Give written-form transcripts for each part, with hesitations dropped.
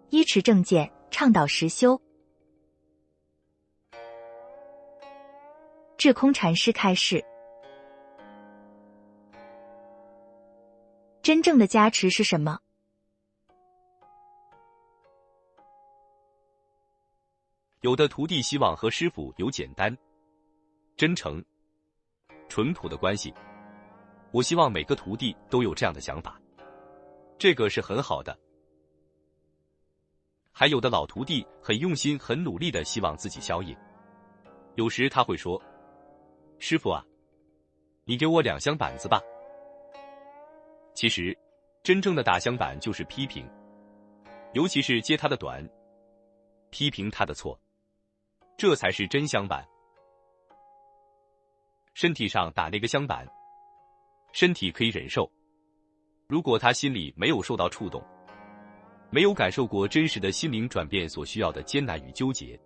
依持正见，倡导实修。智空禅师开示：真正的加持是什么？有的徒弟希望和师父有简单、真诚、淳朴的关系。我希望每个徒弟都有这样的想法，这个是很好的。还有的老徒弟很用心、很努力的希望自己消业，有时他会说：“师父啊，你给我2箱板子吧。”其实，真正的打香板就是批评，尤其是揭他的短，批评他的错，这才是真香板。身体上打那个香板，身体可以忍受，如果他心里没有受到触动，没有感受过真实的心灵转变所需要的艰难与纠结，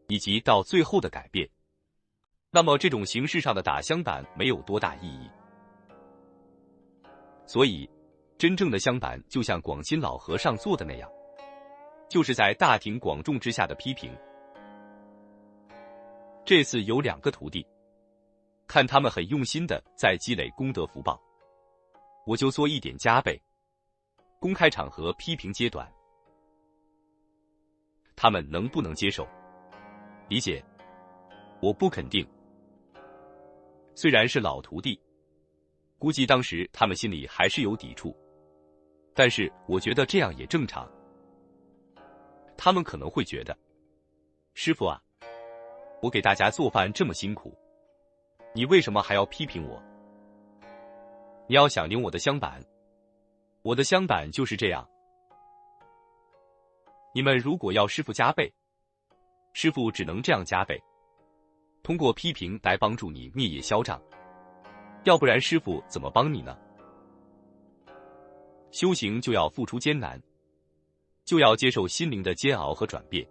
以及到最后的改变，那么这种形式上的打香板没有多大意义。所以，真正的香板就像广心老和尚做的那样，就是在大庭广众之下的批评。这次有2个徒弟，看他们很用心的在积累功德福报，我就做1点加倍，公开场合批评揭短，他们能不能接受、理解？我不肯定。虽然是老徒弟，估计当时他们心里还是有抵触，但是我觉得这样也正常。他们可能会觉得，师父啊，我给大家做饭这么辛苦，你为什么还要批评我？你要想领我的香板，我的香板就是这样。你们如果要师父加倍，师父只能这样加倍，通过批评来帮助你灭业消障，要不然师父怎么帮你呢？修行就要付出艰难，就要接受心灵的煎熬和转变，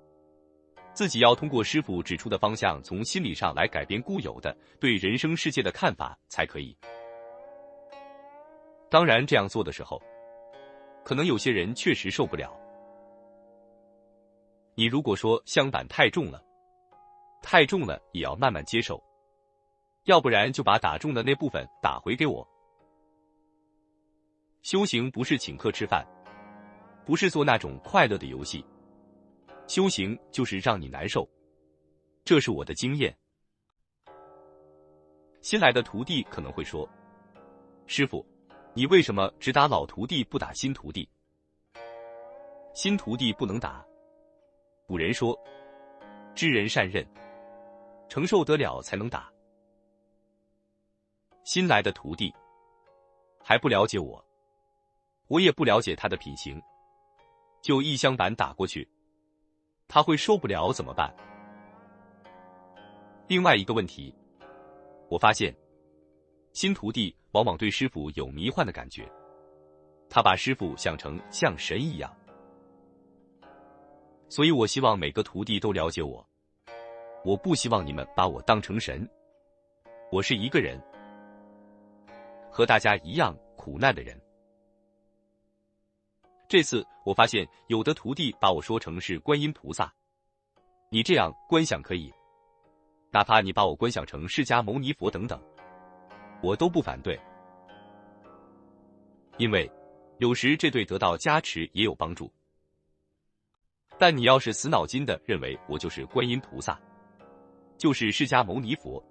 自己要通过师父指出的方向，从心理上来改变固有的对人生世界的看法才可以。当然这样做的时候，可能有些人确实受不了。你如果说香板太重了，太重了也要慢慢接受，要不然就把打中的那部分打回给我。修行不是请客吃饭，不是做那种快乐的游戏，修行就是让你难受，这是我的经验。新来的徒弟可能会说，师父，你为什么只打老徒弟不打新徒弟？新徒弟不能打。古人说，知人善任，承受得了才能打。新来的徒弟还不了解我，我也不了解他的品行，就1箱板打过去，他会受不了怎么办？另外一个问题，我发现新徒弟往往对师父有迷幻的感觉，他把师父想成像神一样。所以我希望每个徒弟都了解我，我不希望你们把我当成神，我是一个人，和大家一样苦难的人。这次我发现有的徒弟把我说成是观音菩萨，你这样观想可以，哪怕你把我观想成释迦牟尼佛等等，我都不反对，因为有时这对得到加持也有帮助。但你要是死脑筋的认为我就是观音菩萨，就是释迦牟尼佛，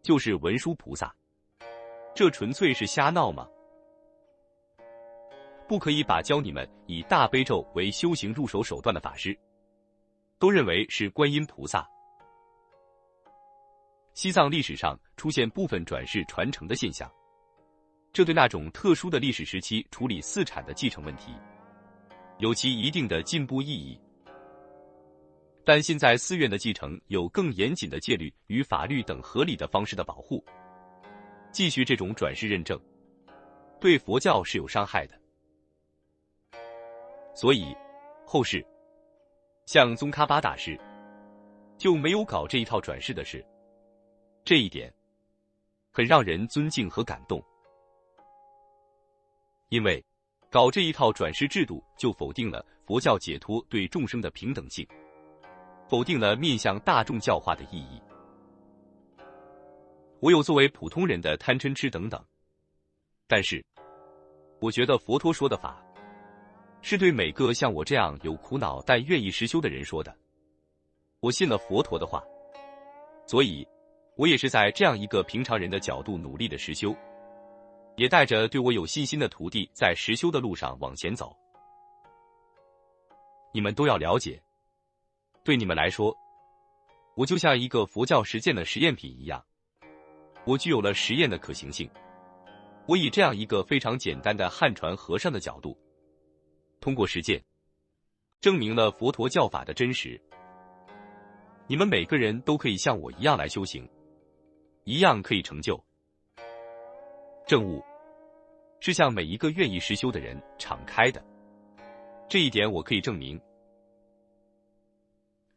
就是文殊菩萨，这纯粹是瞎闹吗？不可以把教你们以大悲咒为修行入手手段的法师都认为是观音菩萨。西藏历史上出现部分转世传承的现象，这对那种特殊的历史时期处理寺产的继承问题有其一定的进步意义。但现在寺院的继承有更严谨的戒律与法律等合理的方式的保护，继续这种转世认证，对佛教是有伤害的。所以后世像宗喀巴大师就没有搞这一套转世的事，这一点很让人尊敬和感动。因为搞这一套转世制度，就否定了佛教解脱对众生的平等性，否定了面向大众教化的意义。我有作为普通人的贪嗔痴等等，但是我觉得佛陀说的法，是对每个像我这样有苦恼但愿意实修的人说的。我信了佛陀的话，所以我也是在这样一个平常人的角度努力的实修，也带着对我有信心的徒弟在实修的路上往前走。你们都要了解，对你们来说，我就像一个佛教实践的实验品一样，我具有了实验的可行性。我以这样一个非常简单的汉传和尚的角度，通过实践，证明了佛陀教法的真实。你们每个人都可以像我一样来修行，一样可以成就。证悟是向每一个愿意实修的人敞开的，这一点我可以证明。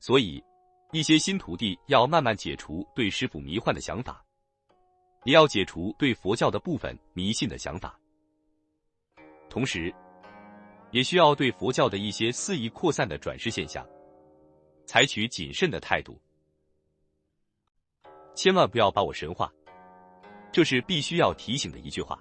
所以，一些新徒弟要慢慢解除对师父迷幻的想法，也要解除对佛教的部分迷信的想法，同时，也需要对佛教的一些肆意扩散的转世现象，采取谨慎的态度。千万不要把我神化，这是必须要提醒的一句话。